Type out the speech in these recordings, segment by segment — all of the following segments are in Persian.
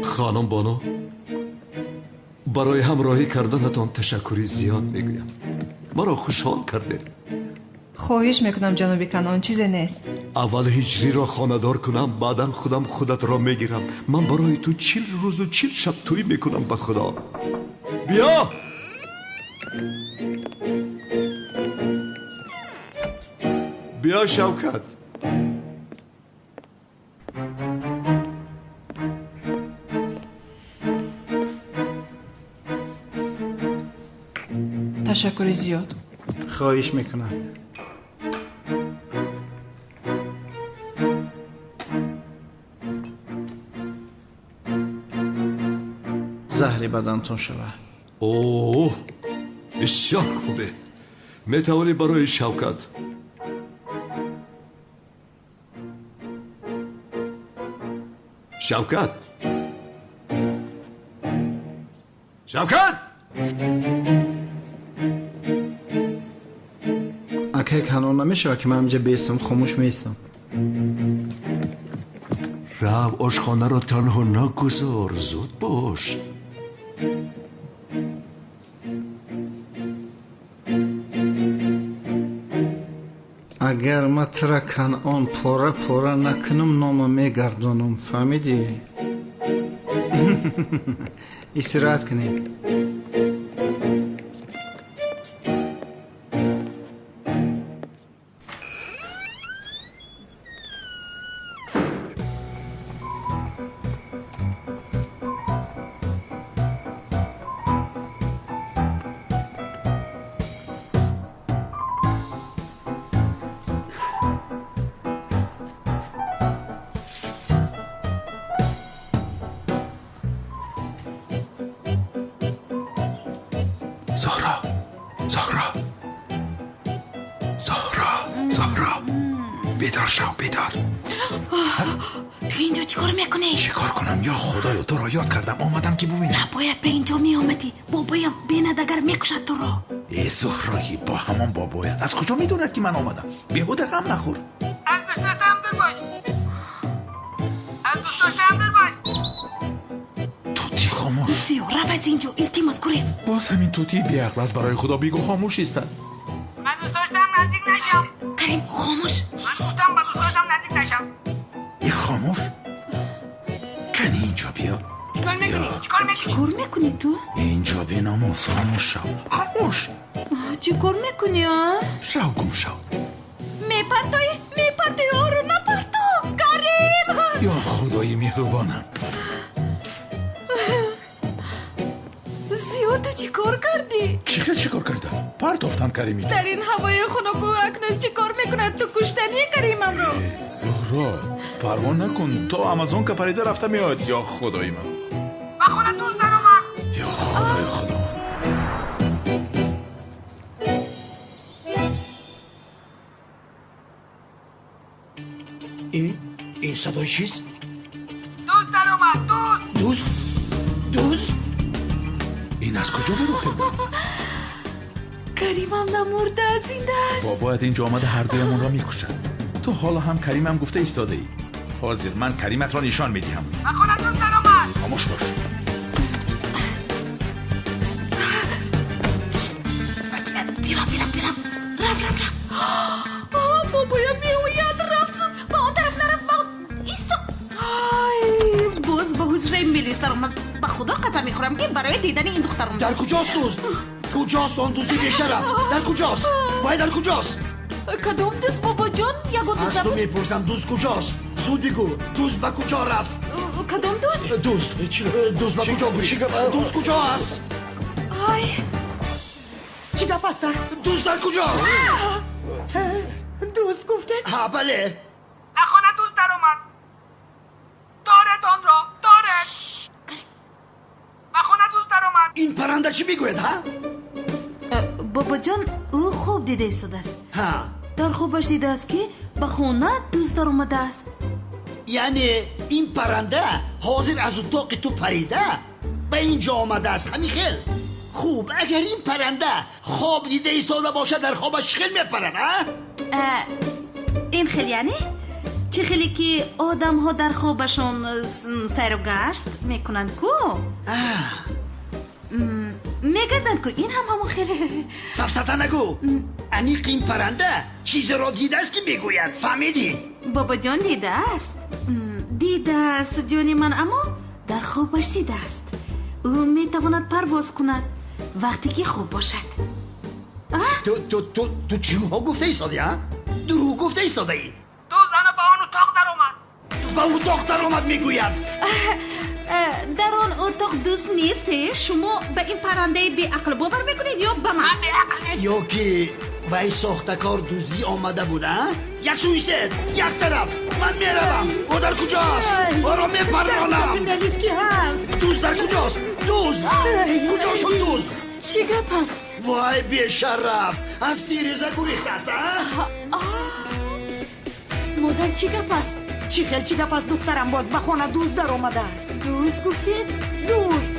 خانم بانو، برای همراهی کردنتان تشکری زیاد میگویم. مرا خوشحال کرده. خواهش میکنم جناب کنان، چیزی نیست. اول هجری را خانه‌دار کنم، بعدا خودم خودت را میگیرم. من برای تو 40 روز و 40 شب توی میکنم. به خدا بیا. بیا شوکت. تشکر زیاد. خواهش میکنم. زهر بدنتون شود. اوه بسیار خوبه. میتوانی برای شوکت. شوکت شوکت اگه کنون نمیشه که من اینجا بیستم خاموش میستم. رب آشخانه را تنها نگذار. زود باش. اگر ما ترا کنون پورا پورا نکنم نامو میگردونم. فهمیدی؟ استراحت کنیم. زهرا بیدار شو. بیدار. تو اینجا چی کار میکنی؟ چیکار کنم یا خدایا؟ تو را یاد کردم آمدم که ببینم. نباید به اینجا میامدی. بابایم بیند اگر میکشد تو را. ای زهرایی با همان بابایت از کجا میدوند که من آمدم؟ بیهوده غم نخور. از دوست داشتم دور باش. از دوست داشتم دور باش. توتی خاموش. زیو رو از اینجا التیماس گریز. باز همین توتی بیعقل است. برای خدا بیگو خاموش ایستد. من دوست داشتم نزدیک نشم. کریم خاموش. من گفتم با دوست داشتم نزدیک نشم. ای خاموش. کنی اینجا بیا. چیکار میکنی؟ چیکار میکنی؟ کار میکنی تو؟ اینجا بی ناموس. خاموش شو. خاموش. چی کار میکنی ها؟ شو گم شو. میپرتای رو نپرتو. کریم. یا خدای مهربانم. زیو تو چی کار کردی؟ چیکار کردم؟ پرتافتم کریمی. در این هوای خنک و اکنون چی کار میکند؟ تو کشتنی کریمم رو. زهرا پروا نکن. تو آمازون که پریده رفته میاد. یا خدای من. با خونه دوست در اومد. یا خدا من. این صدای چیست؟ دوست در اومد. دوست؟ این از کجا برو خیلی؟ کریمم نمورده زنده است. بابایت اینجا آمده هر دویمون را میکشد. تو حالا هم کریمم گفته ایستاده ای. حاضر من کریمت را نشان میدیم. با خونه دوست در اومد. خاموش باش. بیرم رف بابایم میوید رفت. با اون طرف نرفت. با ایستو. باز به حجره میلیس در اومد. به خدا قسم میخورم که برای دیدن این دختر اومد. در کجاست دوست؟ کجاست آن دوستی بیشرف؟ در کجاست؟ وای در کجاست؟ کدوم دوست بابا جان؟ یگو دوست از تو میپرسم دوست کجاست؟ زود بگو دوست به کجا رفت؟ کدوم دوست؟ دوست به کجا بری؟ دوست کجاست؟ چی گپ است؟ دوست در کجاست؟ دوست گفته؟ ها بله. با خونه دوست در اومد. دارد آن را. دارد. با خونه دوست در اومد. این پرنده چی میگوید ها؟ بابا جان او خوب دیده ایستاده است. ها در خوبش دیده است که به خونه دوست در اومده است. یعنی این پرنده حاضر از اتاق تو پریده به اینجا آمده است. همین خیل خوب. اگر این پرنده خواب دیده ایستاده باشه در خوابش خیل میپرن ها؟ این خیلی یعنی چه خیلی که آدم ها در خوابشون سیر و گشت میکنند کو میگردند که این هم همون خیلی سفسطه نگو انیق این پرنده چیز را دیده است که میگوید فهمیدی؟ بابا جان دیده است جانی من، اما در خوابش دیده است. او میتواند پرواز کند وقتی که خوب باشد. تو چیوها گفته ایستادی ها؟ دروغ گفته ایستاده ای؟ دو زن با آن اتاق در اومد. تو به اتاق در آمد میگوید در آن اتاق دوست نیسته؟ شما به این پرنده بی عقل باور میکنید یا به من؟ من به عقل نیست. یا که وی ساختکار دوزی آمده بوده یک سویست یک طرف من میروم او در کجاست او را میپرانم ملیس کی هست؟ دوز در کجاست دوز کجا شد دوز چی گپ است؟ وای بیشرف از تیریزه گریخته است مادر چی گپ است؟ چی گپ است دخترم؟ باز به خانه دوست در آمده است. دوست گفتید؟ دوست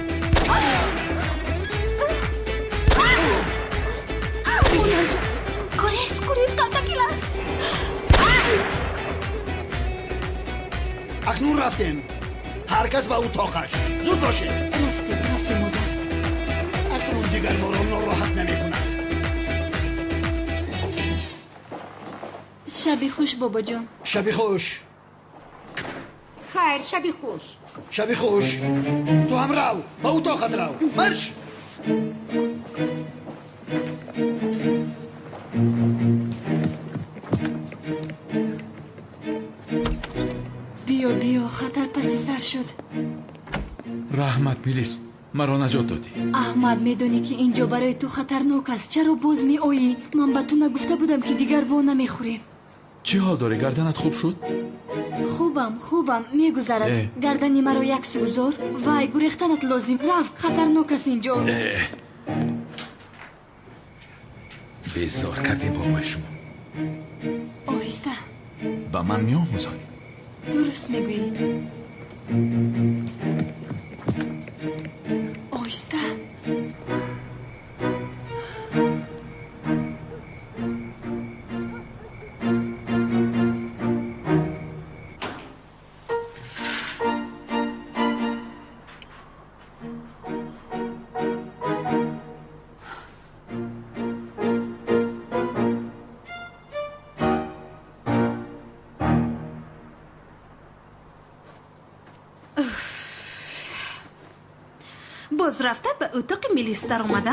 مادر جان گریز کالتاکیلاس. اکنون رفتیم هر کس به اتاقش زود باشه. رفتیم مادر. اکنون دیگر ما را ناراحت نمی کند. شبی خوش بابا جان. شبی خوش. خیر شبی خوش. شبی خوش. تو هم رو به اتاقت رو مرش. بیا خطر پسی سر شد. رحمت میلیس مرا نجات دادی. احمد میدونی که اینجا برای تو خطرناک است. چرا باز می آیی؟ من به تو نگفته بودم که دیگر وا نمیخوریم. چی حال داری؟ گردنت خوب شد؟ خوبم میگذرد. گردنی مرا یک سوزار. وای گریختنت لازم. رفت خطرناک است اینجا. بیزار کردی بابای شما. آهسته. با من میآموزانی. درست میگویی. آهسته. باز رفته به اتاق میلیس در اومده.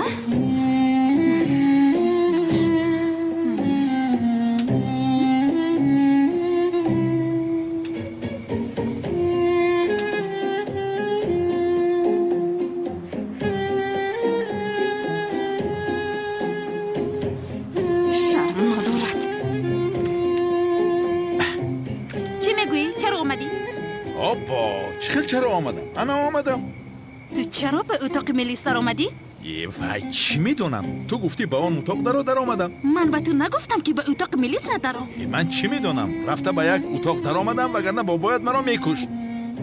شرم ندارد. چی میگویی؟ چرا اومدی؟ آبا چرا آمدم؟ انا آمدم. تو چرا به اتاق میلیس در اومدی؟ وای چی میدونم؟ تو گفتی با اون اتاق در آمدم. من به تو نگفتم که به اتاق میلیس ندارم. من چی میدونم؟ رفته به یک اتاق در آمدم وگرنه بابایت مرا میکشت.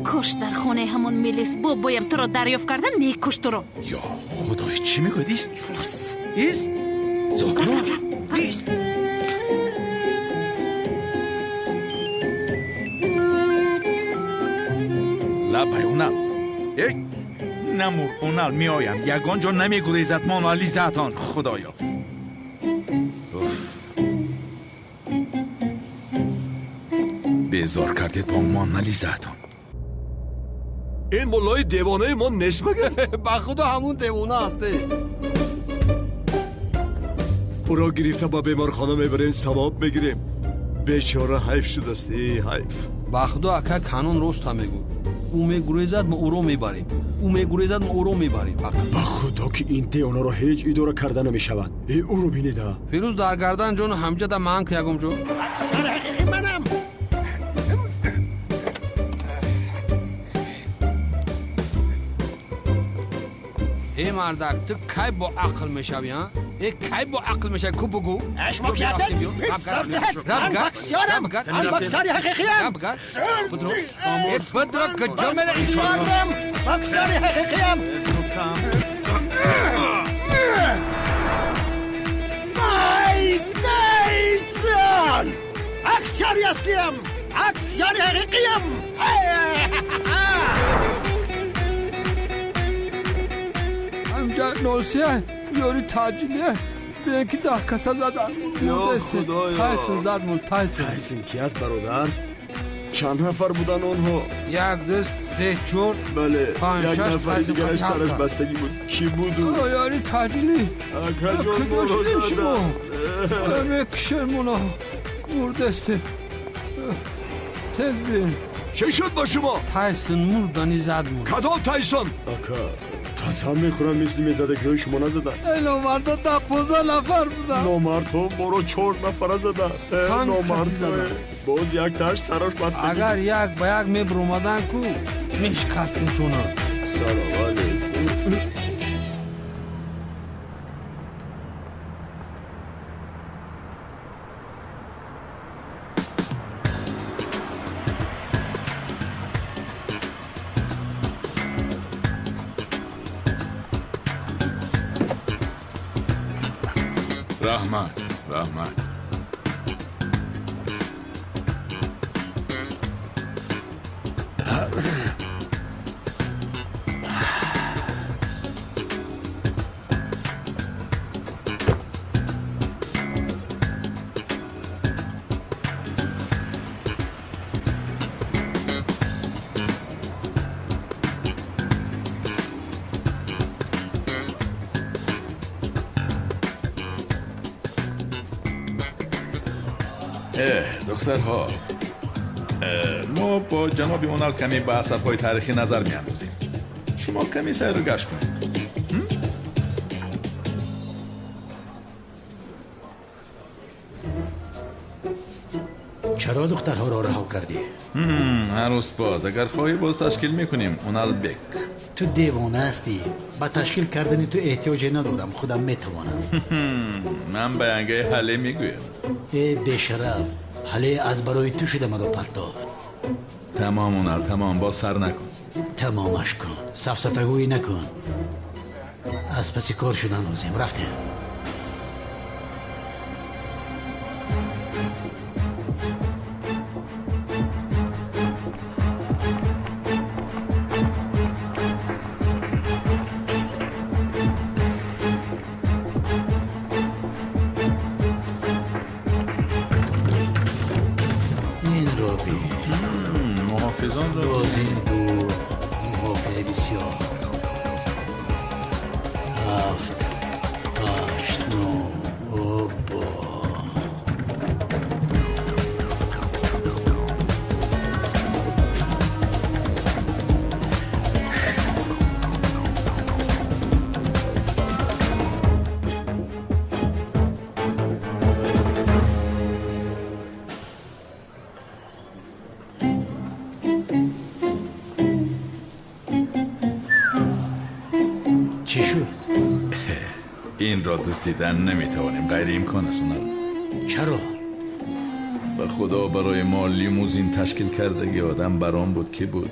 کاش در خانه همون میلیس بابایم تو را دریافت کرده میکشت تو را. یا خدای چی میگوید؟ ایست زهرا ایست. لبای اونال نمور اونال میایم یگان جا نمیگریزد مانالی زهتان خدایا. بیزار کردید با مانالی زهتان. این مولای دیوانه ما نشمگه. با خدا همون دیوانه هسته. او را گرفته با بیمارخانه میبریم ثواب میگیریم. بیچاره حیف شده است. حیف. با خدا اکا کانون روست هم میگو. او میگریزد ما او رو میبریم. او میگریزد ما او رو میبریم. با خدا که این دیوانه را هیچ اداره کرده نمیشود. او رو بینیده. فیروز در گردن جون همجد من که یکم جو. سر حقیقی منم. ای مردک تو کی با عقل میشوی ها؟ ای کی با عقل میشوی کو بگو؟ اشما پیاسته من بکسیارم. من بکساری حقیقیم. بدرک که جمعه ایشوارم. بکساری حقیقیم. نای نیسان. اکسیاری اصلیم. بسیار حقیقیم. همجا نوسیه یاری تاجیلیه به اینکه 10 کسا زدن دسته تایسون زدمون تایسون کی است برادر؟ چند نفر بودن آنها؟ 1 2 3 4 بله 5 یک 6 نفر دیگرش سرش بستگی بود. کی بود او؟ یاری تاجیلی کجا کجا شما زدن؟ مکشرمونا دسته تز بین چه شد با شما؟ تایسون مردانی زدمون کدام تایسون؟ آکا قسم میخورم مثل میزده که شما نزدن. اینا مردا 15 نفر بودن. نامردم برو 4 نفر زدن. نامردم باز یک تاش سرش بستگی. اگر یک به یک میبر اومدن کو میشکستیم شونا. سلام علیکم. رحمت دخترها ما با جناب اونال کمی به اثرهای تاریخی نظر میاندازیم. شما کمی سیر و گشت کنید. چرا دخترها را رها کردی؟ عروس باز اگر خواهی باز تشکیل میکنیم اونال بک. تو دیوانه هستی. با تشکیل کردن تو احتیاجی ندارم. خودم میتوانم. من بیانگه حله میگویم. بیشرف حله از برای تو شده مرا پرتافت. تمام اونال تمام با سر نکن. تمامش کن. سفسطگویی نکن. از پسی کار شدن روزیم رفتیم. محافظان را از این دور محافظ بسیار 7 8 9 اوبا چی شد؟ این را دوست دیدن نمیتوانیم، غیر امکان است. چرا؟ به خدا برای ما لیموزین تشکیل کردگی آدم برام بود که بود.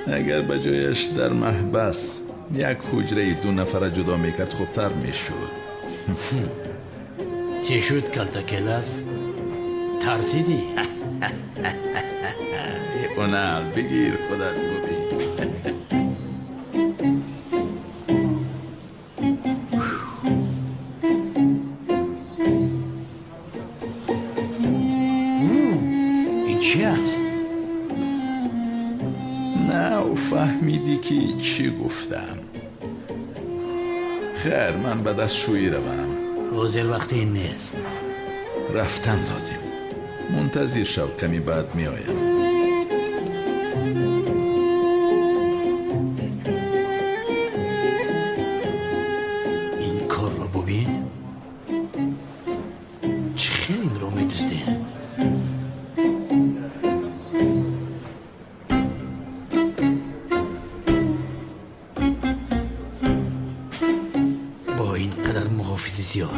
اگر به جایش در محبس یک حجره 2 نفره جدا میکرد خوبتر میشد. چی شد کلتاکلاس؟ ترسیدی؟ اونال بگیر خودت ببین. این چی است؟ نه فهمیدی که چی گفتم؟ خیر من به دستشویی روم. حاضر وقتی نیست. رفتن لازم. منتظر شو کمی بعد می آیم. این کار رو ببین. چه خیلی این رو میدوسته. با این قدر محافظ زیاد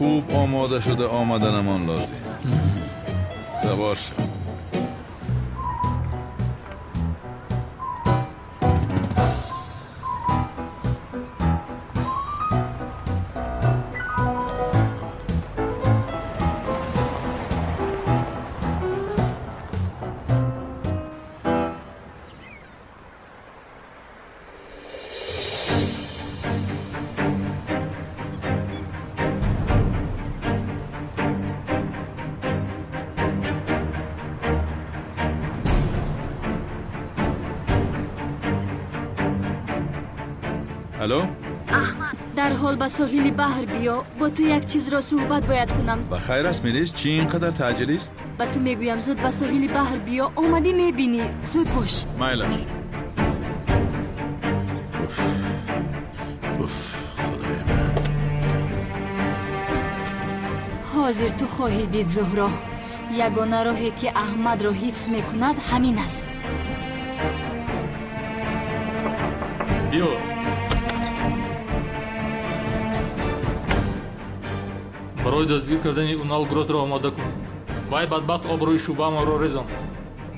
خوب آماده شده آمدنمان لازم. سوار شد. الو؟ احمد در حال به ساحل بحر بیا. با تو یک چیز را صحبت باید کنم. بخیر است میلیس؟ چی اینقدر تعجیلی است؟ به تو میگویم زود به ساحل بحر بیا. آمدی میبینی. زود باش. مایلش. خدای من. حاضر تو خواهی دید زهرا. یگانه راهی که احمد را حفظ میکند همین است. بیا. برای دستگیر کردن اونال گروت را آماده کن. وای بدبخت آبروی شوبه ما را رزاند.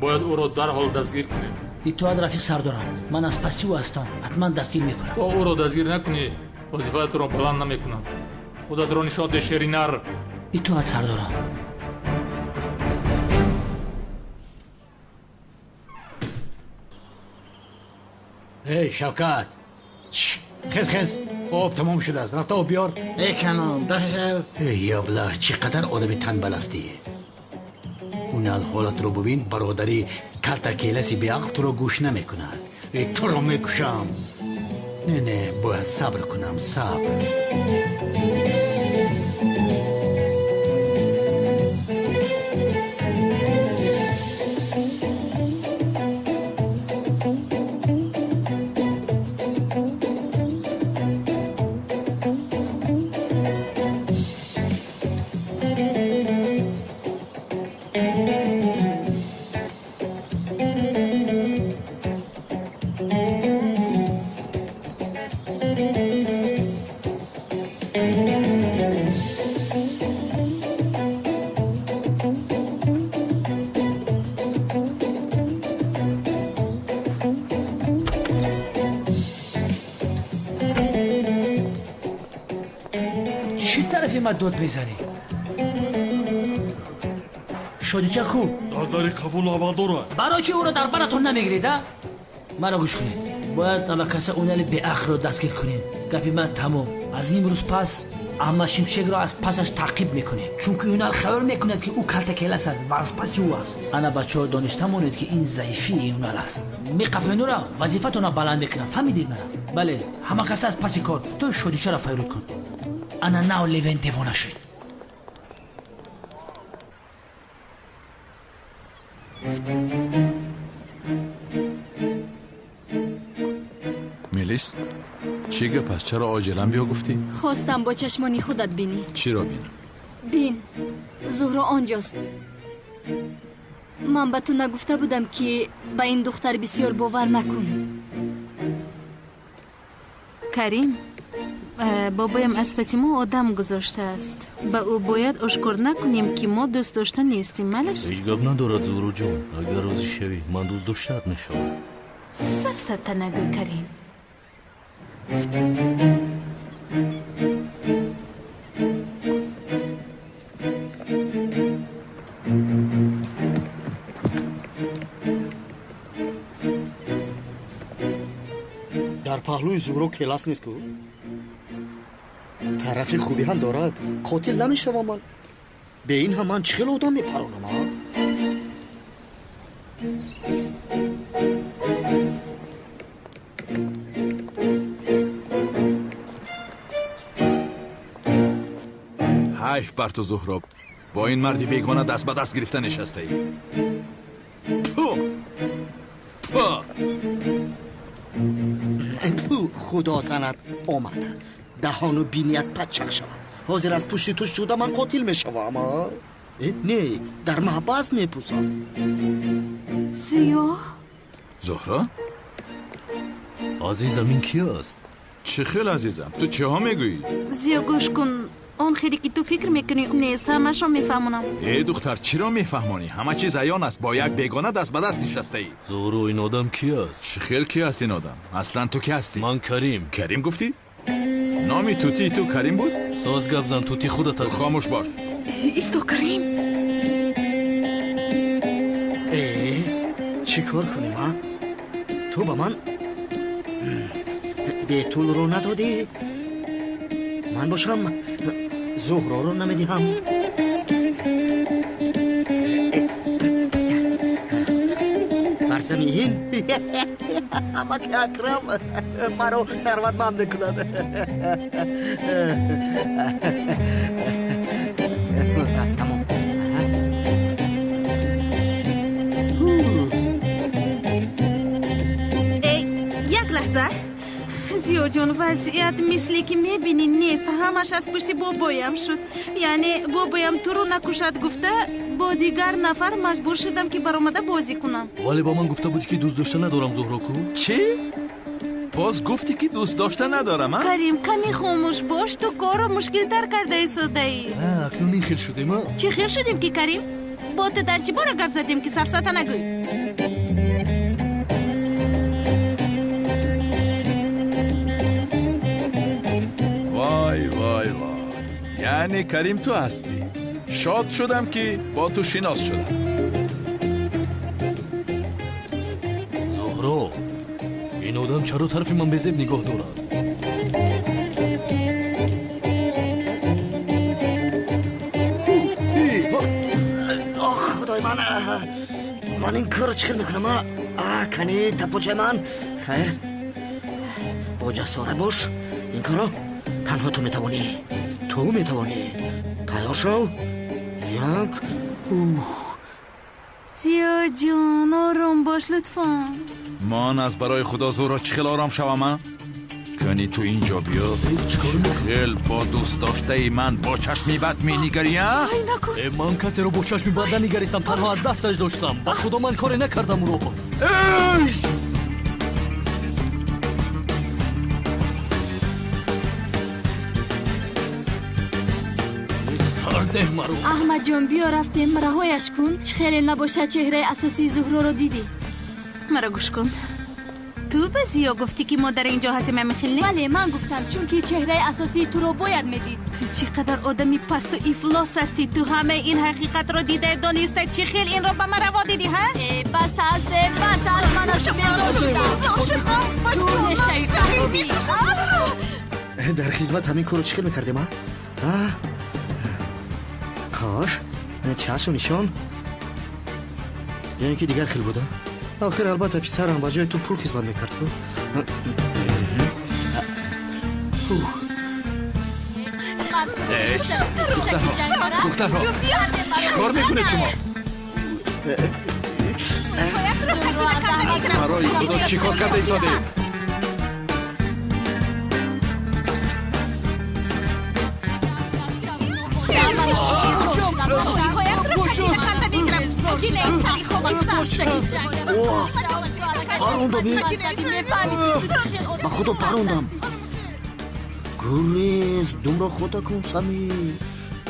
باید او را در حال دستگیر کنیم. ایتواد رفیق سردارم. من از پسی او هستم. حتما دستگیر میکنم. با او را دستگیر نکنی وظیفه‌ات را بلند نمیکنم. خودت را نشاط شیری نر. ایتواد سردارم. ای شوکت خز آب تمام شده است. رفت آب بیار. ای کنم ای یابلا چقدر آدم تنبل هستی. اونال حالت رو ببین. برادری کلتکیلسی به عقل تو رو گوش نمیکند. ای تو رو میکشم. نه باید صبر کنم. صبر. ما دود بزنی شدی چه کو؟ داری قبول آبادوره. برای چی او رو در براتون نمیگیرید؟ مرا گوش کنید. باید طبقه اونال به اخر رو دستگیر کنید. گپی من تمام. از این روز پس احمد شمشک را از پسش تعقیب میکنید. چون که اونال خبر میکند که او کلتکیل است و از پس جو است. انا بچه ها دانسته مونید که این ضعیفی اونال است. میقفین او را وظیفتون را بلند میکنم. فهمیدید مرا؟ بله همه کس از پسی کار. تو شدیشه را فیروت کن. انا ناو لیون دیوانه شد. میلیس چی گپ است؟ چرا عاجلا بیا گفتی؟ خواستم با چشمانی خودت بینی. چی را بینم؟ بین زهرا آنجاست. من به تو نگفته بودم که به این دختر بسیار باور نکن. کریم بابایم از پسی ما آدم گذاشته است. به او باید آشکار نکنیم که ما دوست داشته نیستیم. ملش هیچ گپ ندارد زهرا جان. اگر راضی شوی من دوست داشتت میشوم. سفسطه نگو کریم. در پهلوی زهرا کلاس نیست که طرفی خوبی هم دارد. قاتل نمیشوم من. به این هم من چخیل آدم میپرونم. حیف بر تو زهرا. با این مردی بیگانه دست به دست گرفته نشسته ای. خدا زند آمده. دهانو بینیت پچک شود. حاضر از پشت تو شده من قاتل میشوم. نه در محبس میپوسم. سیاه زهرا؟ عزیزم این کی است؟ چه خیل عزیزم؟ تو چه ها میگویی؟ زیا گوش کن. اون خیلی که تو فکر میکنی نیست همش رو میفهمونم. ای دختر چرا میفهمانی؟ همه چیز عیان است. با یک بیگانه دست به دست نشسته ای. زورو این آدم کی است؟ چه خیل کی است این آدم؟ اصلا تو کی هستی؟ من کریم. کریم گفتی؟ نامی توتی تو کریم بود؟ ساز گپ زن توتی خودت است. خاموش باش. ایستو کریم. چی کار کنیم ها؟ تو با من بیتول رو ندادی؟ من باشم زهرا رو نمیدیم. برزمین اما که اکرم مرا ثروتمند کند. تمام. یک لحظه زیو جون وضعیت مثلی که میبینی نیست. همش از پشت بابایم شد. یعنی بابایم تو رو نکشد گفته با دیگر نفر مجبور شدم که برآمده بازی کنم. ولی با من گفته بودی که دوست داشته ندارم زهرا کو؟ چی؟ باز گفتی که دوست داشته ندارم ها؟ کریم کمی خاموش باش. تو کار رو مشکل تر کرده ایستاده ای. اکنون این خیل شدیم ها؟ چی خیر شدیم که کریم؟ با تو در چی باره گپ زدیم که سفسطه نگوی؟ وای وای وای، یعنی کریم تو هستی. شاد شدم که با تو شناس شدم. زهرا این آدم چرا طرف من به زب نگاه دارد؟ آخ خدای من این کار چیکار میکنم؟ کنی تپوچه من خیر با جسارت باش. این کارو تنها تو میتوانی. تیار شو. یک زیو جون آروم باش لطفا. من از برای خدا زورا چه خیل آرام شوم ها؟ کنی تو اینجا بیا. خیل با دوست داشته ای من با چشمی بد می نگری ها؟ من کسی رو با چشمی بد نگریستم، تنها از دستش داشتم. با خدا من کاری نکردم رو. احمد جان بیا رفتیم رهایش کن. خیلی نباشه چهره اساسی زهرا رو دیدی. مرا گوش کن. تو به زیا گفتی که ما در اینجا هستیم میخیلنی؟ بله من گفتم چون که چهره اساسی تو رو باید میدید. تو چقدر آدمی پست و افلاس هستی. تو همه این حقیقت رو دیده دانسته چی خیل این رو به من روا دیدی ها؟ بس از من از بیزار شدم. دون شیطان در خدمت همین کارو چیکار میکردیم ها؟ کار چشم نشان یعنی که دیگر خیل بوده. آخر البته پسرم با جای تو پول خدمت میکرد. دخترها چیکار میکنه شما؟ برای خدا چیکار کرده ایزاده؟ پاروندم با خدا پاروندم. گریز دوم را خدا کن سمی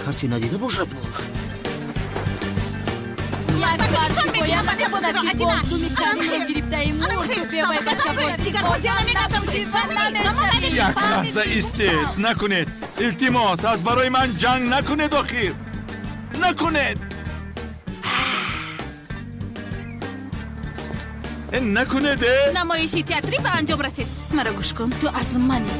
کسی ندیده باشد. یک لحظه ایستید نکنید. التماس از برای من جنگ نکنید. آخیر نکنید. نکنید. نمایشی تئاتری به انجام رسید. مرا گوش کن. تو از منی.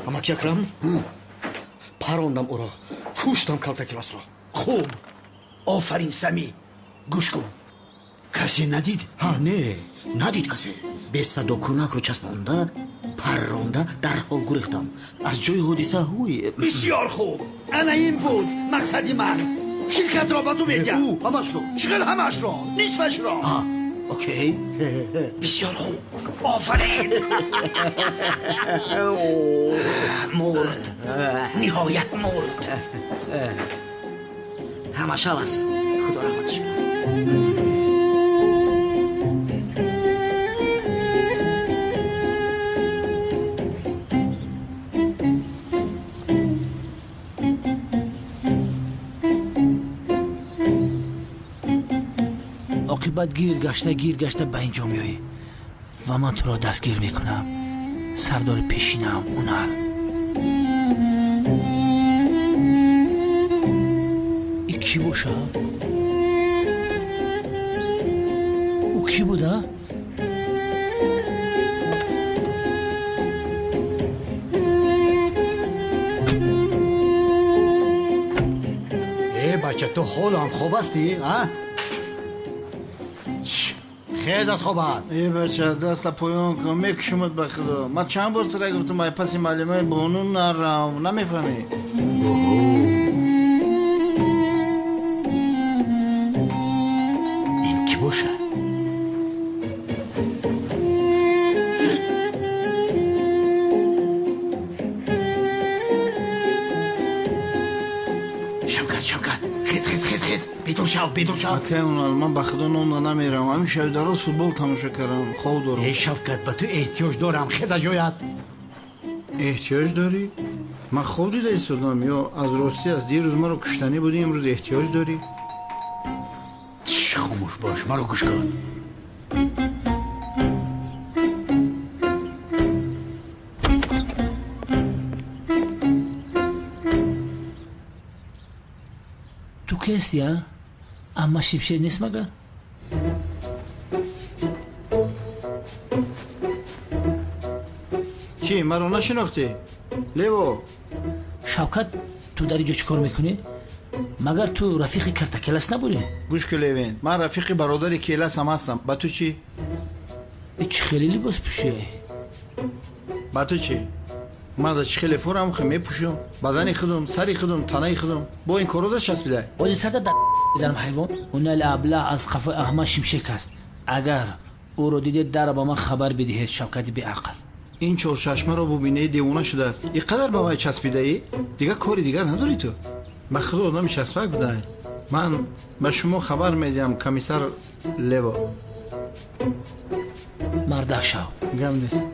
اما که اکرم پروندم او را کشتم کلتا کلاس را. خوب آفرین سمی. گوش کن. کسی ندید؟ ها نه ندید کسی. به صدا کنک رو چسبانده پرونده در حال گریختم از جای حادثه. هوی بسیار خوب. انا این بود مقصدی من. شرکت را با تو میدیم همش رو چقدر همش رو نیستش رو اوکی بسیار خوب آفرین مرد نهایت مرد همش هم است خدا رحمتش کنه عاقبت گیر گشته به اینجا میایی و من تو را دستگیر میکنم سردار پیشینم اونال ای کی باشه؟ او کی بوده؟ ای بچه تو حالم خوب هستی؟ ها؟ خیز از خوبت ای بچه دست پایان کن میکشمت به خدا من چند بار سره گفتم ای پسی معلمه بونون نرم نمیفهمی این کی باشه؟ شوکت خیز بیدون شو اکه اونال من به خدا نون نمیرم همین شب درست فوتبال تماشا کردم خواب دارم ای شوکت به تو احتیاج دارم خیز جایت احتیاج داری؟ من خواب دیده ایستادم یا از راستی از دیروز ما رو کشتنی بودی امروز احتیاج داری؟ خاموش باش ما رو گوش کن تو که هستی ها؟ اما شمشیر نیست مگر؟ چی؟ من رو نشناختی؟ لیو شوکت تو در اینجا چی کار میکنی؟ مگر تو رفیق کرتا کلاس نبودی؟ گوش که لیوین من رفیق برادر کلاس هم هستم با تو چی؟ چی خیلی لباس پوشی؟ با تو چی؟ من دا چی خیلی فورم خیلی میپوشم بدنی خودم سری خودم تنهی خودم با این کارو داشت چسبیده ولی سرده در بزنم حیوان اون الابله از خفه احمد شمشک است اگر او رو دیده در با من خبر بدهید شوکت بی عقل این چور چشمه رو ببینه دیوانه شده است اینقدر با من چسبیده ای دیگه کاری دیگر نداری تو به خدا آدم چسبک بوده من به شما خبر میدم کمیسر لیو مردک شو گم نیست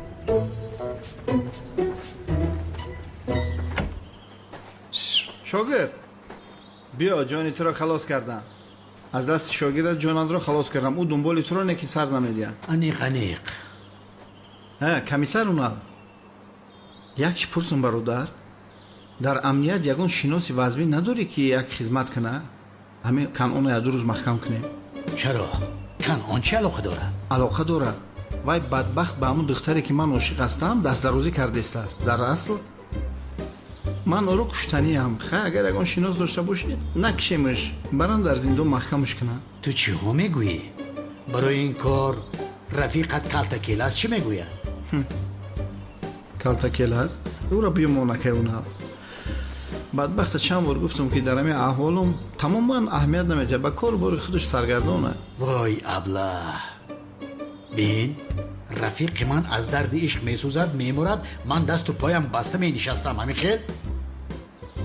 شاگرد بیا جانی تو را خلاص کردم از دست شاگرد جانت را خلاص کردم او دنبال تو را نکی سر نمیدیم انیق کمیسر اونا یک پرسون برادر در امنیت یگون شناسی وزبی نداری که یک خدمت کنه همه کنعان یا 2 روز محکم کنیم چرا؟ کنعان چه علاقه دارد؟ علاقه دارد وای بدبخت به همون دختری که من عاشق هستم دست دروازی کرده است در اصل من او رو کشتنی هم اگر یگون شناس داشته باشی نکشیمش برن در زندان محکمش کنه تو چی ها میگویی؟ برای این کار رفیقت کلتا کلاس چی میگوید؟ کلتا کلاس؟ او را بیمونه که اونا بدبخت چند بار گفتم که در همین احوالم تماما اهمیت نمیده با کار بار خودش سرگردانه وای ابله بین رفیق من از درد عشق میسوزد میمورد من دست و پایم بسته می نشستم همین خیل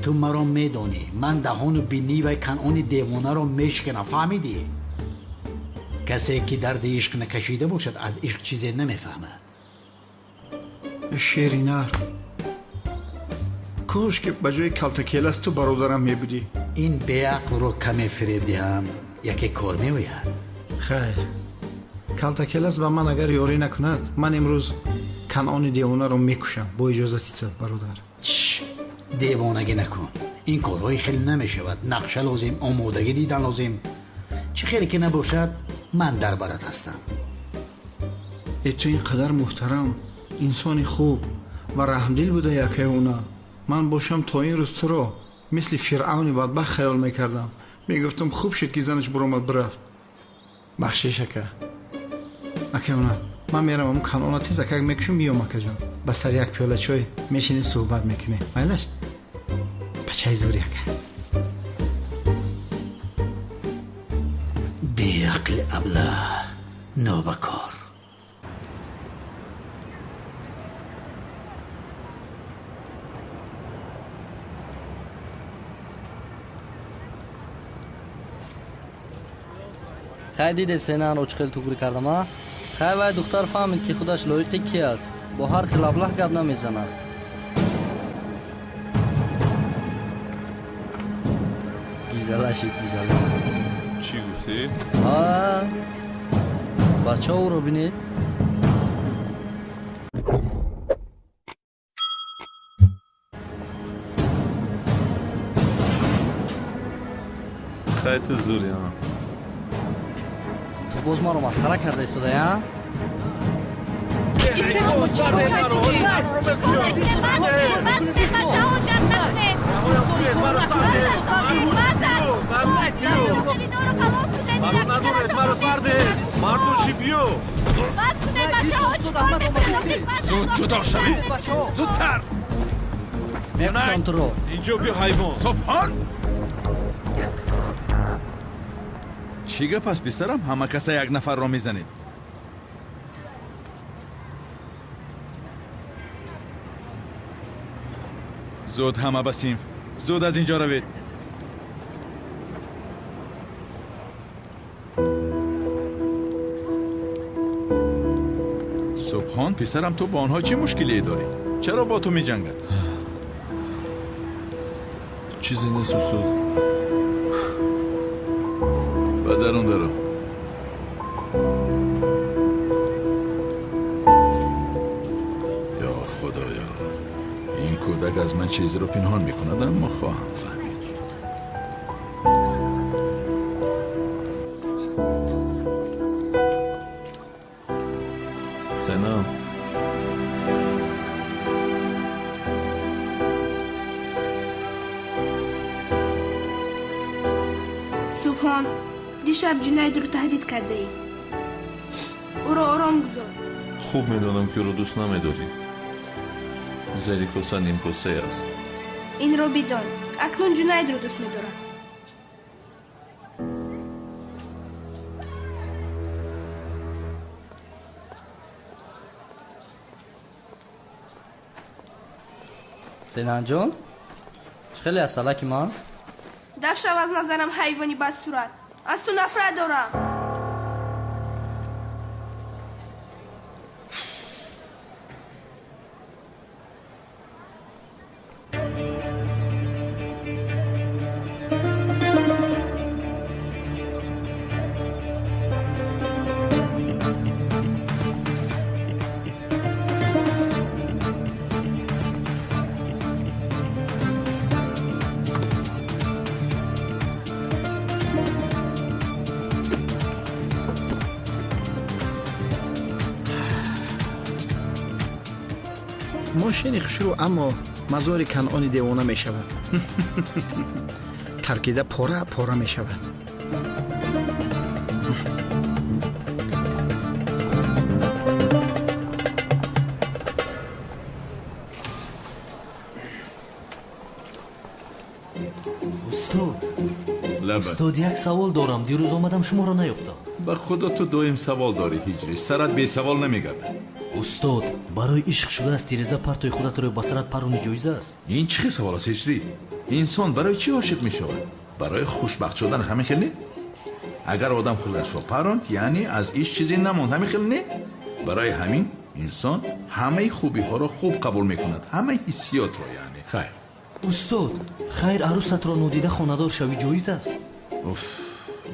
تو مرا میدانی من دهان و بینی و کنعان دیوانه را میشکنم فهمیدی کسی که درد عشق نکشیده باشد از عشق چیزی نمیفهمد شیرینر کاش که بجای کلتا کلاس تو برادرم میبودی این بیعقل رو کمی فریب دهم یکی کار میوید خیر کلتا کلاس به من اگر یاری نکند من امروز کنعان دیوانه رو میکشم با اجازتی تو برادر دیوانگی نکن این کارهای خیلی نمیشود نقشه لازم آمادگی دیدن لازم چه خیلی که نباشد من در برات هستم ای تو اینقدر محترم انسانی خوب و رحمدل بوده یکی اونا من باشم تا این روز تو رو مثل فرعون بدبخت خیال میکردم میگفتم خوب شد که زنش برامد برفت بخشش اکه اونا من میرم همون کنعان تیز اکه میکشم میام اکه جان بسر یک پیاله چای میشینی صحبت میکنی مایلش بچه زوری اکه بیعقل ابله نابکار. خیلی دیده سینان اوچخیل توگری کردم ها؟ خیلی وای دختر فهمید که خودش لایقی کی است. با هر خلابله گپ نمیزند. گیزله شید گیزله. چی گفتی؟ بچه او رو بینید؟ خیلی تو زوری ها. تو باز ما رو مسخره کرده ایستاده یا؟ زود جدا شوید. زودتر. میکنم تو رو. اینجا بیا حیوان. سبحان. چیگه پس پسرم همه کسا یک نفر را میزنید؟ زود همه بسیم. زود از اینجا روید. سبحان پسرم تو با آنها چی مشکلی داری؟ چرا با تو می جنگن؟ چیزی نیست اصول. بدرون درو. یا خدایا این کودک از من چیزی رو پنهان میکند اما خواهم فهمید. سنا سبحان دیشب جنید رو تهدید کرده ای. او را آرام گذار. خوب میدانم که او رو دوست نمیداری. زریکوسا نیمکوسه است. این را بدان اکنون جنید رو دوست میدارم. سینان جون خیلی از سلکی من دفت شو از نظرم حیوانی بد صورت. از تو نفرت دارم. ماشین خشرو اما مزار کنعانی دیوانه می شود. ترکیده پاره پاره می شود. استاد یک سوال دارم. دیروز آمدم شما را نیافتم. به خدا تو دویم سوال داری هجری. سرت بی سوال نمیگرده. استاد برای عشق شده است تیرزه پرتوی خودت رو با سرت پرونی جایزه است. این چه سوال است هجری؟ انسان برای چی عاشق می شود؟ برای خوشبخت شدن همین خیلی؟ اگر آدم خودش را پراند یعنی از ایش چیزی نماند همین خیلی نه؟ برای همین انسان همه خوبی ها را خوب قبول می کند. همه حسیات را یعنی. خیر استاد خیر عروست را نادیده خاندار شوی جایز است.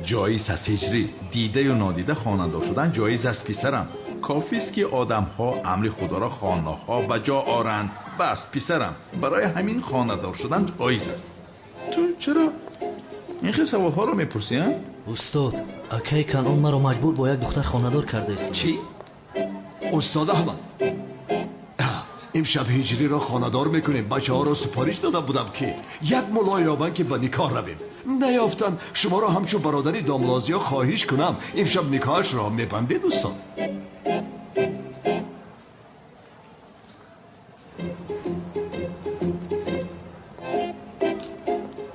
جایز است هجری. دیده و نادیده خاندار شدن جایز است پسرم. کافی است که آدم ها امر خدا را خانه ها بجا آرند. بس پسرم برای همین خاندار شدن جایز است. تو چرا این خیلی سوال ها رو میپرسی؟ استاد اکی کنون مرا مجبور با یک دختر خاندار کرده است. چی؟ استاد احمد امشب هجری را خاندار میکنیم. بچه ها را سپارش داده بودم که یک ملای یابن که به نکاح رویم. نیافتن شما را همچون برادری داملازیا خواهش کنم امشب نکاحش را میبندید استاد.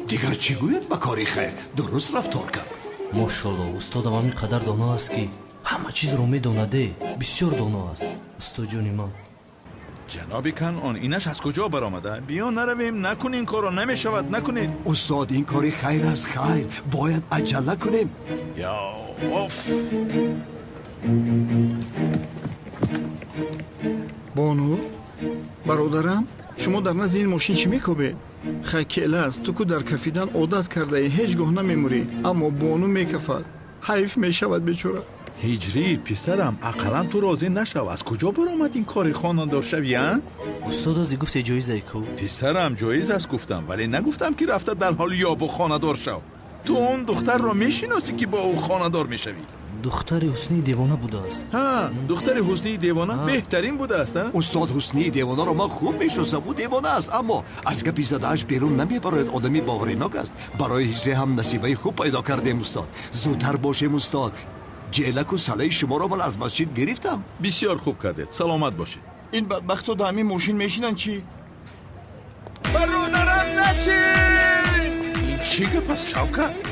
دیگر چی گوید؟ به کاری خیر درست رفتار کرد. ماشاءالله استادم همین قدر دانا است که همه چیز رو میدونده. بسیار دانا است استاد جونی من. جناب کنعان اینش از کجا برآمده؟ بیا نرویم، نکنین این کارو، نمیشود، نکنید. استاد این کاری خیر است، خیر باید عجله کنیم. یا اوف. بانو برادرم شما در نزد این ماشین چی میکوبی؟ خیلی است تو که در کفیدن عادت کرده ای هیچ گاه نمیموری، اما بانو میکفد. حیف میشود بیچاره. هجری پسرم اقلا تو راضی نشو. از کجا برآمد این کار خانه‌دار شوی؟ استاد از گفت جایزه کو؟ پسرم جایز است گفتم، ولی نگفتم که رفته در حال یا با خانه‌دار شو. تو اون دختر را میشناسی که با او خانه‌دار میشوی؟ دختر حسنی دیوانه بوده است. ها، دختر حسنی دیوانه بهترین بوده است. استاد حسنی دیوانه رو من خوب میشناسم، او دیوانه است، اما از گپی زده‌اش بیرون نمیبرد. آدمی باورناک است. برای هجری هم نصیبه خوب پیدا کردیم استاد. زودتر باشیم استاد. جلک و سله شما را من از مسجد گرفتم. بسیار خوب کردید. سلامت باشید. این بدبختا در همین ماشین میشینن چی؟ برادرم نشین. این چی گپ است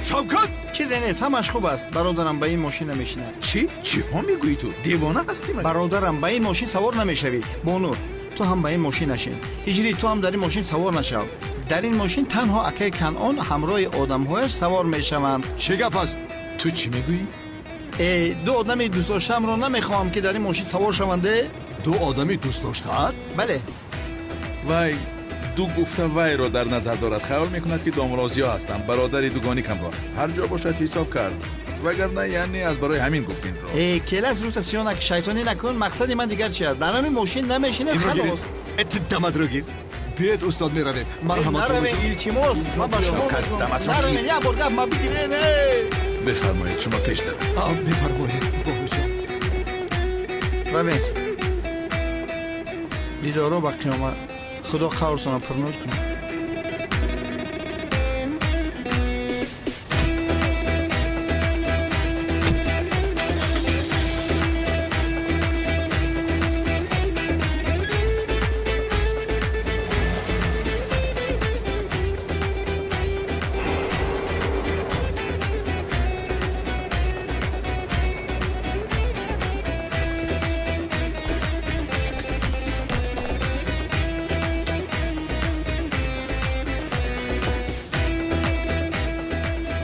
شوکت؟ چیزی نیست، همش خوب است. برادرم به این ماشین نمیشینه. چی ها میگویی تو؟ دیوانه هستی مگه؟ برادرم به این ماشین سوار نمیشوی. بانو تو هم به این ماشین نشین. هجری تو هم در این ماشین سوار نشو. در این ماشین تنها اکه کنعان همراه آدم‌هایش سوار میشوند. چه گپ است؟ تو چی میگویی؟ دو آدمی دوست داشتم را نمیخوام که در این ماشین سوار شونده. دو آدمی دوست داشتند؟ بله. وای دو گفته وای را در نظر دارد. خیال میکند که دامرازیا هستند. برادر دوگانی کمرا هر جا باشد حساب کرد، وگرنه یعنی از برای همین گفتین را. کلاس روز سیانک شیطانی نکن. مقصد من دیگر چیه؟ در همین ماشین نمیشینه. خلاص دمت رو گیر. بیاید استاد میرویم. مرحمت نرویم. التماس من با شما نرویم. یه بار گپ ما بگیرین. بفرمایید شما پیش روید. بفرمایید بابا. روید. دیدارو با قیامت. خدا قورتون پرنور کنه.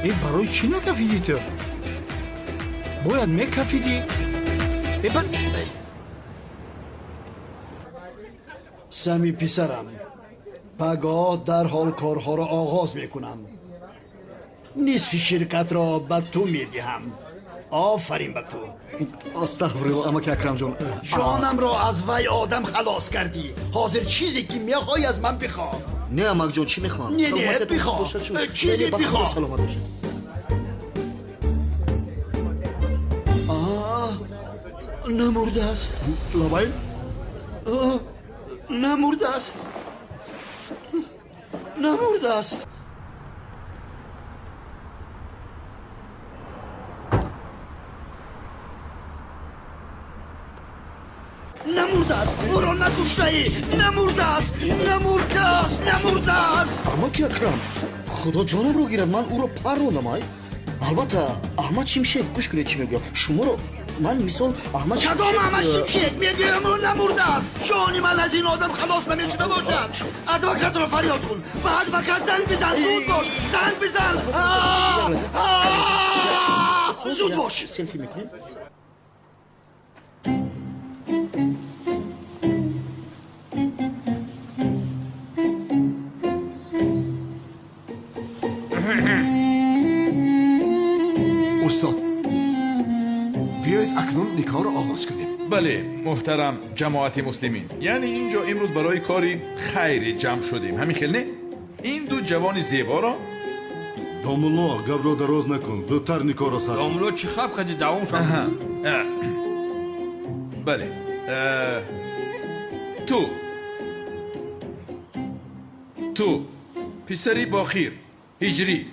این برای چی نکفیدی تو؟ باید میکفیدی؟ سمی پسرم، پگاه در حال کارها را آغاز میکنم. نصف شرکت را به تو میدهم. آفرین به تو. استغفرالله اما که اکرم جان، جانم را از وی آدم خلاص کردی. حاضر چیزی که میخوای از من بخواه. نه امک جان چی میخوام؟ نه بخواه. چیزی بخواه. سلامت باشید. نمرده است. لابای؟ نمرده است. نمرده است. نمرده است. او را نکشته ای. نمرده است. نمرده است. نمرده است. اما که اکرم خدا جانم رو گیرد، من او را پروندم. البته احمد شمشیر گوش کنید چی میگم. شما رو من مثال احمد شمشیر کدام احمد شمشیر میگم او نمرده است. جانی من از این آدم خلاص نمیشده باشد. ادوکت را فریاد کن. بعد وقت زنگ بزن. زود باش. زنگ بزن. زود باش. سلفی میکنیم. استاد بیایید اکنون نکاح را آغاز کنیم. بله محترم جماعت مسلمین، یعنی اینجا امروز برای کاری خیری جمع شدیم، همین خیلی نه؟ این دو جوان زیبا را دامولا گپ را دراز نکن، زودتر نکاح را سر. دامولا چی خب کردی دوام شد؟ بله تو پسری باخیر هجری،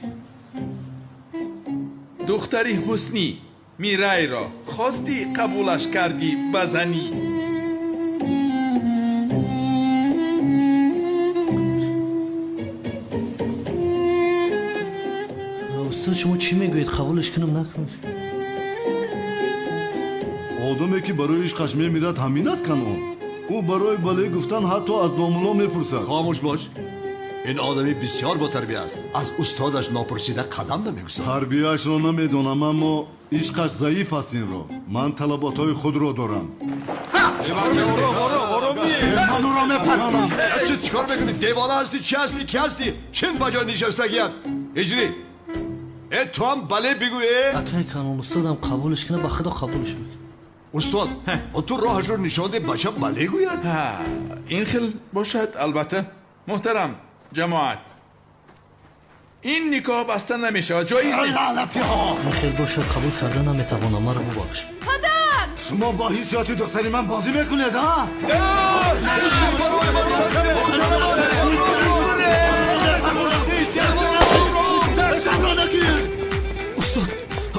دختری حسنی میرای را خواستی قبولش کردی بزنی. استاد شما چی میگویید قبولش کنم نکنم آدمی که برای عشقش میمیرد همین است کانون. او برای بله گفتن حتی از دامولا میپرسد. خاموش باش. این آدمی بسیار با تربیه است. از استادش ناپرسیده قدم نمیگذارد. تربیهش را نمیدونم اما عشقش ضعیف است این را. من طلباتهای خود را دارم. من او را میپرانم. چیکار میکنی؟ دیوانه هستی؟ چی هستی؟ کی هستی؟ چین بجای نشستگیت؟ هجری تو هم بله بگویی؟ اکی کانون استادم قبولش کنه با خدا قبولش میکنه. استاد تو راهش رو نشان ده بچه بله گوید؟ این خیل باشد البته. محترم جماعت این نکاح بسته نمیشه جایز نیست. لعنتی ها این خیل باشد قبول کردن نمیتوانم مرا ببخش. پدر شما با حیثیت دختری من بازی میکنید ها؟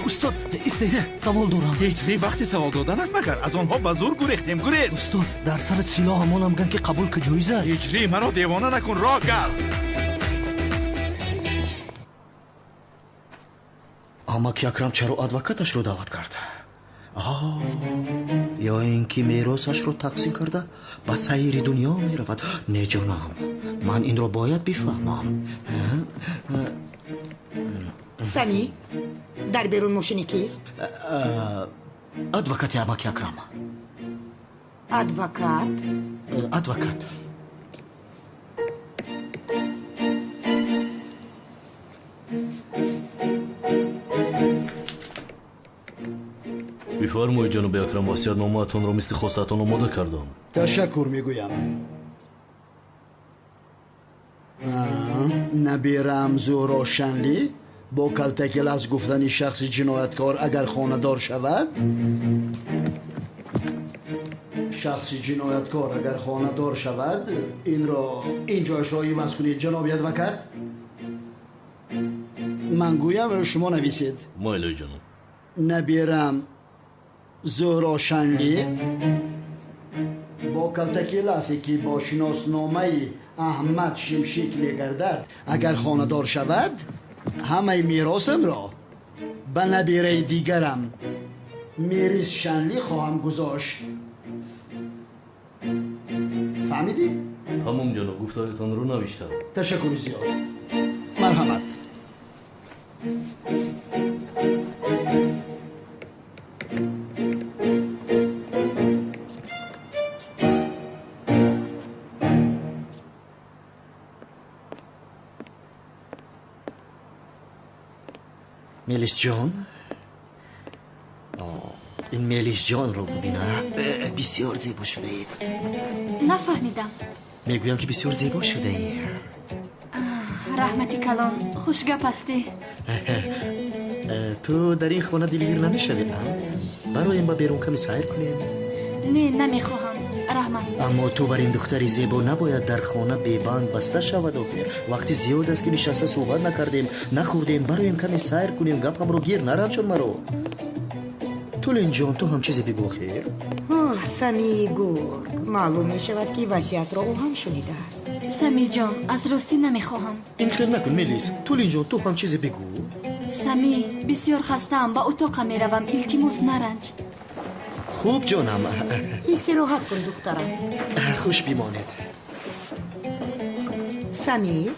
استاد ایستیده سوال دارم. هیچ وقتی سوال دادن است مگر از آنها به زور گریختیم. گریز استاد در سر سلاح همانم گن که قبول که جایزه. هجری مرا دیوانه نکن راه کرد. اما که اکرم چرا ادوکاتش رو دعوت کرد؟ یا اینکه میراثش رو تقسیم کرده به سایر دنیا میرود؟ نه جانم من این رو باید بفهمم. سمی در بیرون ماشینی کیست؟ ادوکات اما که اکرم. ادوکات بفرمایید جناب اکرم وصیت نامه‌تان را مثل خواستتان آماده کردم. تشکر میگویم. نبیرم زهرا شنلی با کلتکل از گفتن شخص جنایتکار اگر خانه‌دار شود. شخص جنایتکار اگر خانه‌دار شود این را اینجاش را عوض کنید جناب ادوکات. من گویم شما نویسید. مایل جناب. نبیرم زهرا شنلی با کلتکل است که با شناسنامه احمد شمشیک میگردد اگر خانه‌دار شود همه میراثم را به نبیره دیگرم میریز شنلی خواهم گذاشت. فهمیدی؟ تمام جناب گفتارتان رو نوشتم. تشکر زیاد. مرحمت. میلیس جان این میلیس جان رو ببینه بسیار زیبا شده ای. نفهمیدم. میگویم که بسیار زیبا شده ای. رحمتی کلان خوشگپ هستی. تو در این خانه دلگیر نمیشوی؟ برایم با بیرون کمی سیر کنیم؟ نه نمیخواهم رحمت. اما تو بر این دختری زیبا نباید در خانه بیبند بسته شود. وقتی زیاد است که نشسته صحبت نکردیم نخوردیم برایم کمی سیر کنیم گپ هم رو گیر نرنچون مرو. تولین جان تو هم چیزی بگو خیر؟ سمی گرگ معلوم می شود که وصیت را او هم شنیده است. سمی جان از راستی نمیخواهم. این خیل نکن میلیس. تولین جان تو هم چیزی بگو. سمی بسیار خستم با اتاق میروم التماس نرنج. خوب جانم. استراحت کن دخترم. خوش بیماند. سمی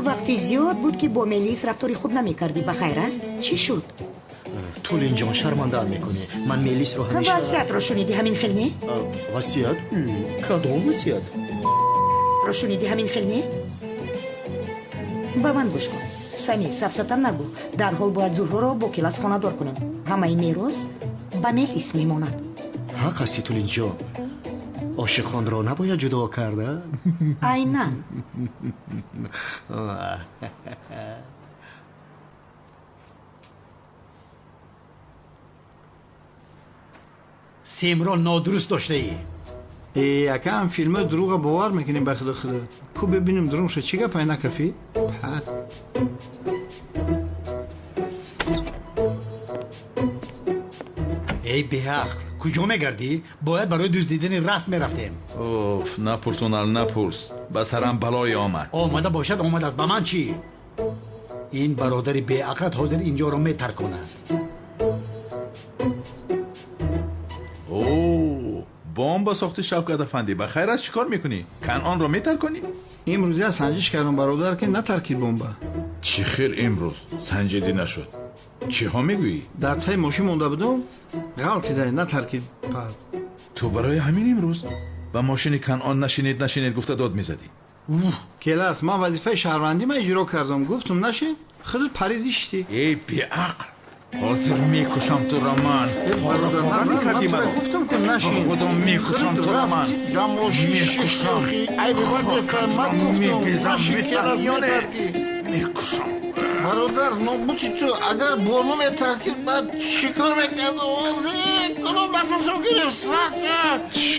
وقتی زیاد بود که با میلیس رفتاری خوب نمی کردی بخیر است؟ چی شد؟ تولین جان شرمنده میکنه. من میلیس رو همیشه وصیت را شنیدی همین خیل نه؟ وصیت؟ کدام وصیت؟ را شنیدی همین خیل نه؟ با من گوش کن. سمی سفسطن نگو. در حال باید زهرا را با کلاس خانه دار کنیم. همه میراث به میلیس میماند. حق هستی تولین جان. عاشقان را نباید جدا کرده. عیناً. سیم را نادرست داشته ای. یکم فیلم دروغ باور میکنیم به خدا خدا. کو ببینیم دروغ شد چی گپای نکفی؟ پد ای بیعقل کجا میگردی؟ باید برای دزدیدن رسم میرفتیم. اوف نپرسونال نپرس به سرم بلای آمد. آمده باشد آمد است. به من چی؟ این برادری به عقلت حاضر اینجا رو میتر کند. اوه بمب ساختی شوکت افندی. بخیر از چیکار میکنی؟ کنعان رو میتر کنی؟ امروزی از سنجش کردم برادر که نترکید بمب. چی خیر امروز سنجیدی نشد؟ چی ها میگویی؟ در تای ماشین مونده بودم غلطی ده نترکید پد. تو برای همین امروز با ماشین کنعان نشینید گفته داد میزدی؟ کلاس من وظیفه شهروندی من اجرا کردم گفتم نشین خودت پریدیشتی. ای بی عقل حاضر میکشم تو را من. پارا میکردی من گفتم کن نشین. خدا میکشم تو را من. میکشم ای بابا دستم من گفتم میکشم برادر نبودی تو اگر برنو میترکید بعد چیکار میکرد وزید کنم نفس رو گرفت.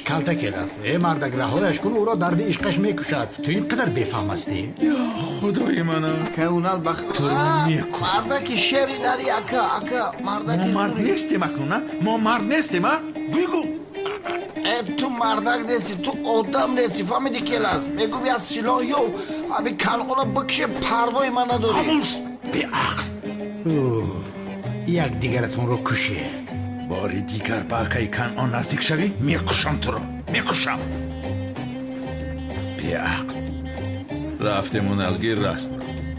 کلته کلاس ای مردک رهایش کن او را درد عشقش میکشد. تو اینقدر بفهم هستی؟ یا خدای من که اونال بخت مردک شیری داری اکا ما مرد نیستیم اکنون ما مرد نیستیم بگو. تو مردک نیستی تو آدم نیستی فهمیدی کلاس میگو بیا سلاحی و ابی کنقونا بکشه پروای من نداری. خاموش به عقل. یک دیگرتون رو کشید. باری دیگر با که کنعان نزدیک شوی میکشم تو رو میکشم. به عقل رفته منالگیر رسم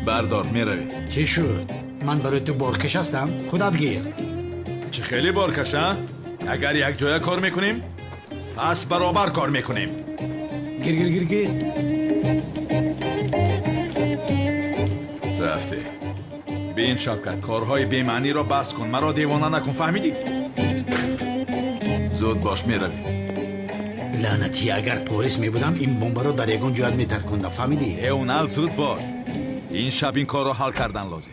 بردار میروی. چی شد؟ من برای تو بارکش هستم؟ خودت گیر. چه خیلی بارکش ها؟ اگر یک جای کار میکنیم پس برابر کار میکنیم. گیر رفته به این شبکت کارهای بیمعنی را بس کن مرا دیوانه نکن فهمیدی؟ زود باش میروی. لعنتی اگر پلیس میبودم این بمب رو در یگان جایت میترکندم فهمیدی؟ اونال زود باش. این شب این کار رو حل کردن لازم.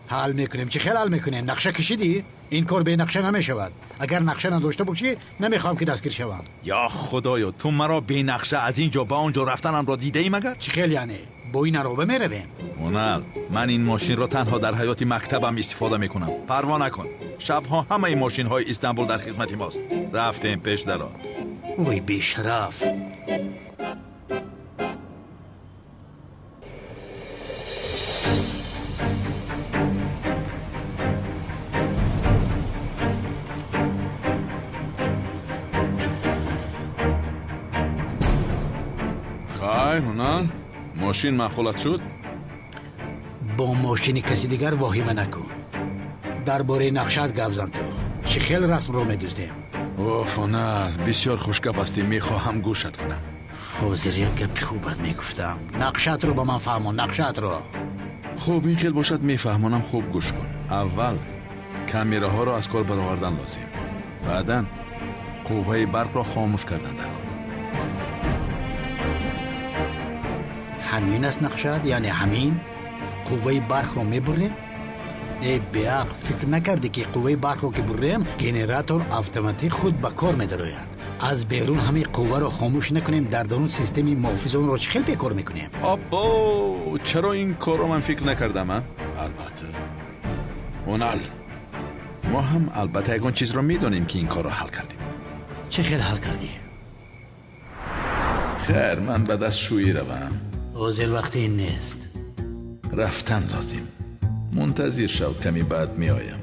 حل میکنیم. چه خیلی حل میکنیم؟ نقشه کشیدی؟ این کار به نقشه نمیشود. اگر نقشه نداشته باشی نمیخوام که دستگیر شوم. یا خدایا تو مرا به نقشه از اینجا با اونجا رفتنم را دیده ای مگر؟ چه خیلی یعنی؟ با این عربه میرویم. اونال من این ماشین را تنها در حیات مکتبم استفاده میکنم. پروا نکن. شبها همه این ماشین های استانبول در خدمت ماست. رفتیم پیش درا. وای بیشرف. خیر هنال ماشین مخولت شد؟ با ماشین کسی دیگر واهمه نکن. درباره نقشت گپ زن تو. چه خیلی رسم رو میدوزدیم. اوف هنال بسیار خوشگپ هستی میخواهم گوشت کنم. حاضر یک گپ خوبت میگفتم. نقشت رو با من فهمون. نقشت رو خوب این خیل باشد میفهمانم. خوب گوش کن. اول کامیره ها را از کار برآوردن لازم. بعدا قوه برق را خاموش کردن در کار. همین است نقشت؟ یعنی همین؟ قوه برق رو میبریم؟ ای بیاق فکر نکردی که قوه برق رو که بریم گنراتور اتوماتیک خود به کار میدراید. از بیرون همه قوه رو خاموش نکنیم در درون سیستمی محافظ اون رو چخیل بکار میکنیم. آبا چرا این کار رو من فکر نکردم؟ البته اونال ما هم البته یکان چیز رو میدونیم که این کار رو حل کردیم. چه خیل حل کردی؟ خیر من به دستشویی روم. حاضر وقتی این نیست. رفتن لازم. منتظر شو کمی بعد می آیم.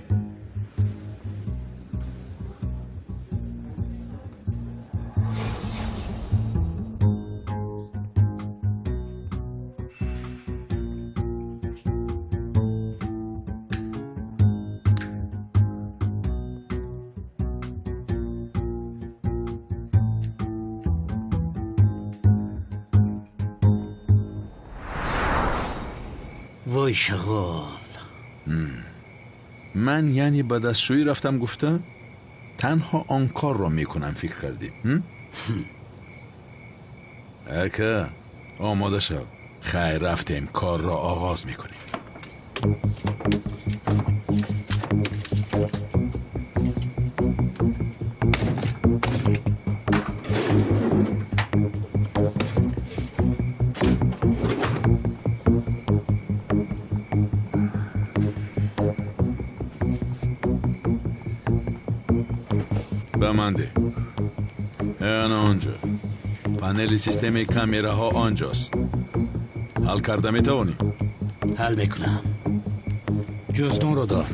وای شغال. من یعنی به دستشویی رفتم گفتم تنها آن کار را میکنم فکر کردیم. اکا آماده شو. خیر رفتیم کار را آغاز میکنیم. بمانده اینا آنجا. پانل سیستم کامیره ها آنجاست. حل کرده میتوانی؟ حل میکنم. جزدون رو دار.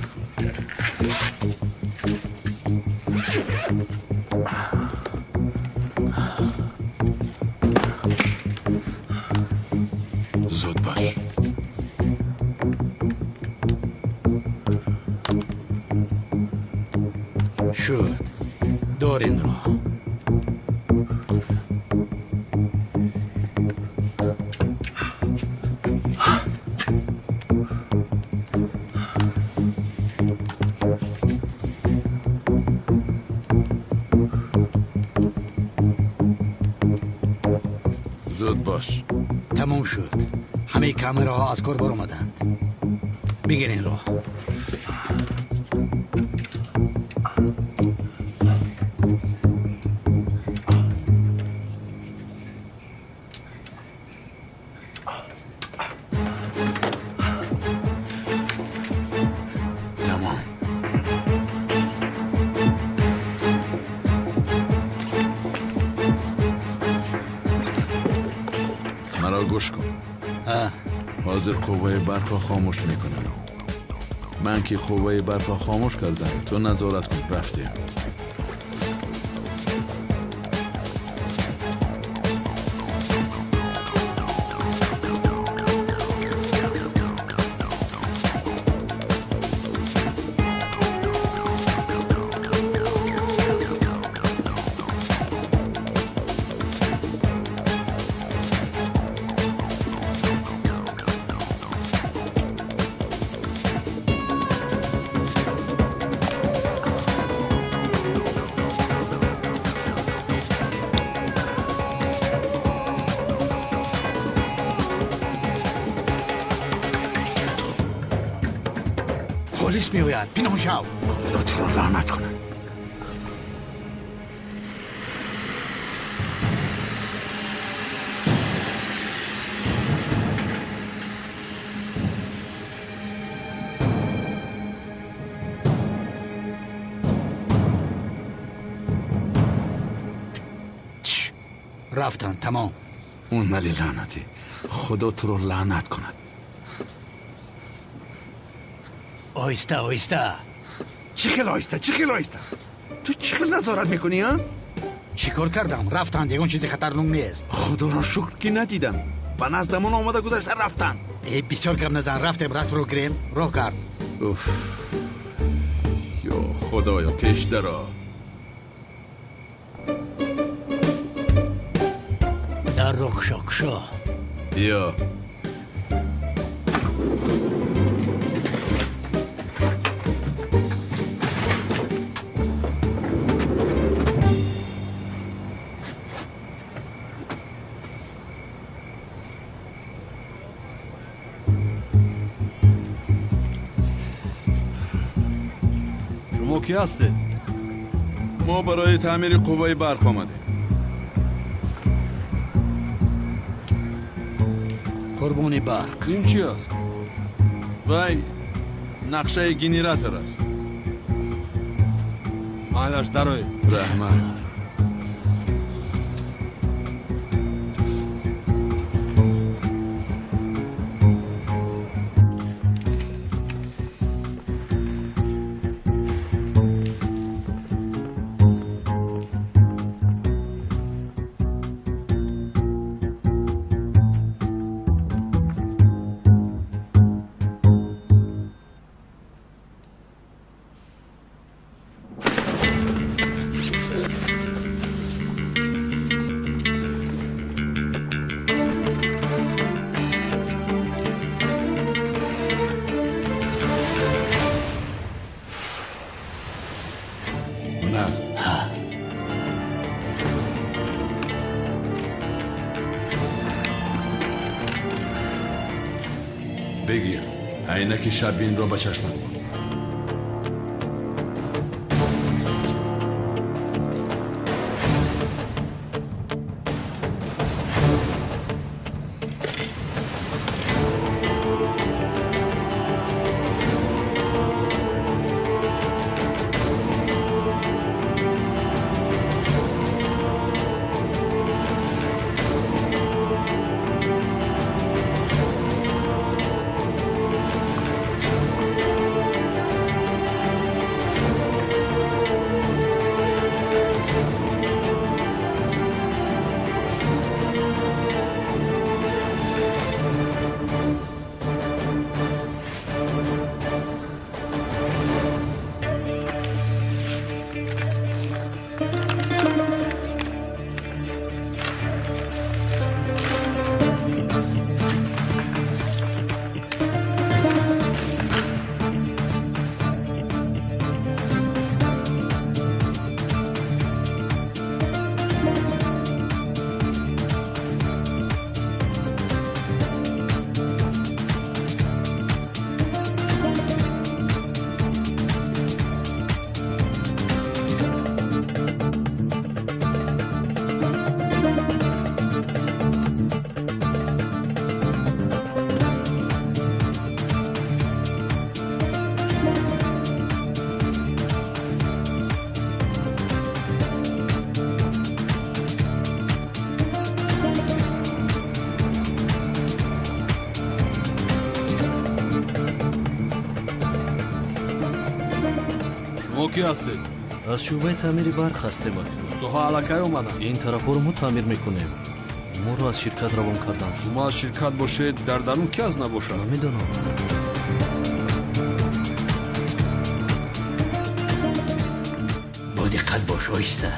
زود باش. شد. دار این رو. زود باش. تمام شد. همه کامراها از کار بر اومدند. بگیرین رو. تمام. مرا گوش کن. حاضر قوه برق را خاموش میکنم. من که قوه برق را خاموش کردم، تو نظارت کن. رفته. پلیس می آید. پنهان شو. خدا تو را لعنت کند. رفتن. تمام. اون ملی لعنتی. خدا تو را لعنت کند. آیسته آیسته. چی خیلی آیسته؟ چی خیلی آیسته؟ تو چی خیلی نظارت میکنی ها؟ چی کار کردم؟ رفتن دیگه. اون چیزی خطرناک نیست. خدا را شکر که ندیدم. به نزدمون آمده گذشته رفتن. بسیار کم نزن. رفتیم راست رو گریم. راه کرد. اوف. یا خدایا پیش درا. در رو کشا کشا. بیا. شما کی هسته؟ ما برای تعمیر قوه برق آمدیم. قربونی برق. این چی است؟ وای نقشه گنراتور است. مالش دروی. رحمت. بگیر عینک شبین را به چشمت کن. کی هستی؟ از شعبه تعمیر برق هستیم. استوها علاقه اومدن. این طرفا رو ما تعمیر میکنیم. ما رو از شرکت روان کردن. شما از شرکت باشید در درون کی از نباشه؟ نمیدونم. با دقت باش آیسته.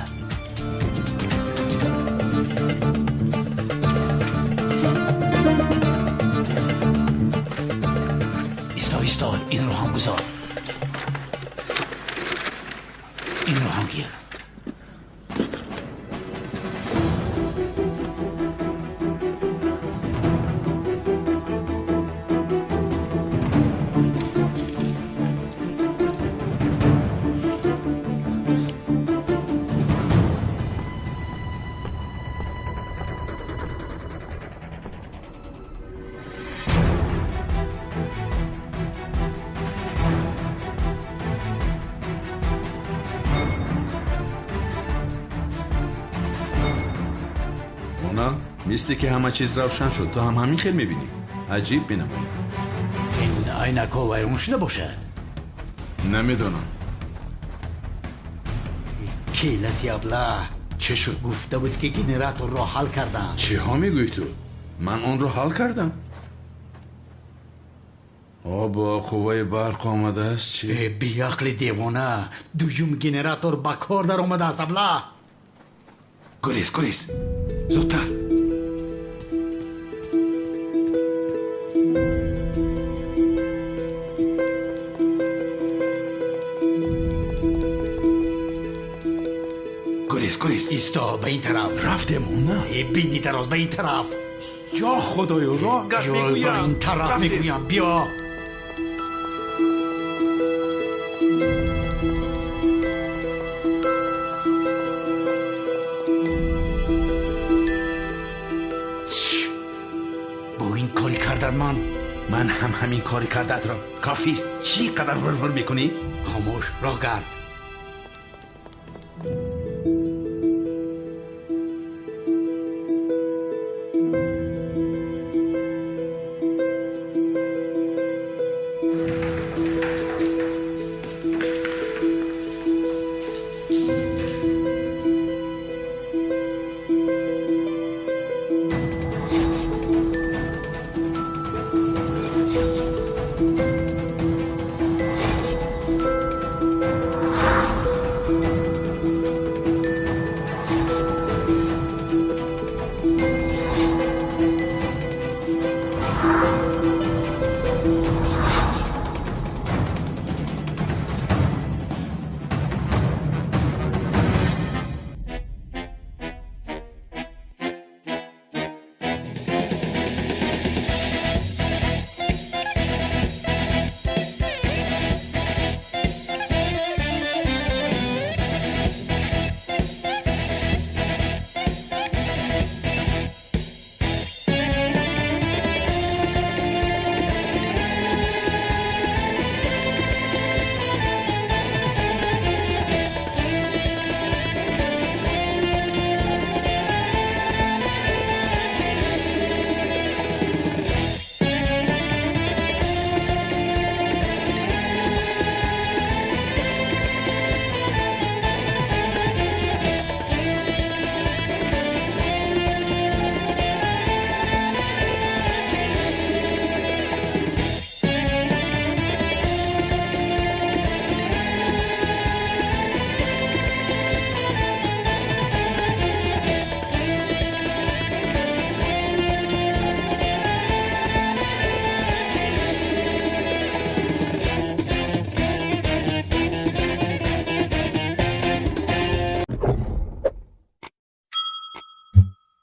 ایستا این رو هم گذار. این رو هم گیر. مثل که همه چیز روشن شد تو هم همین خیلی میبینی عجیب بینم این عینک ها ویرون شده باشد نمیدونم کیلس یابلا چه شد؟ گفته بود که گنراتور را حل کردم چه ها میگوی تو؟ من اون رو حل کردم با قوه برق آمده است چی؟ بیاقل دیوانه دویم گنراتور با کار در آمده است ابلا گریز زودتر گریز ایستا به این طرف رفتم نه بینی طرف به این طرف یا خدایا راه گشت میگویم به این طرف میگویم بیا با این کاری کردن من هم همین کاری کردت را کافیست چی قدر ورور میکنی؟ خاموش راه گرد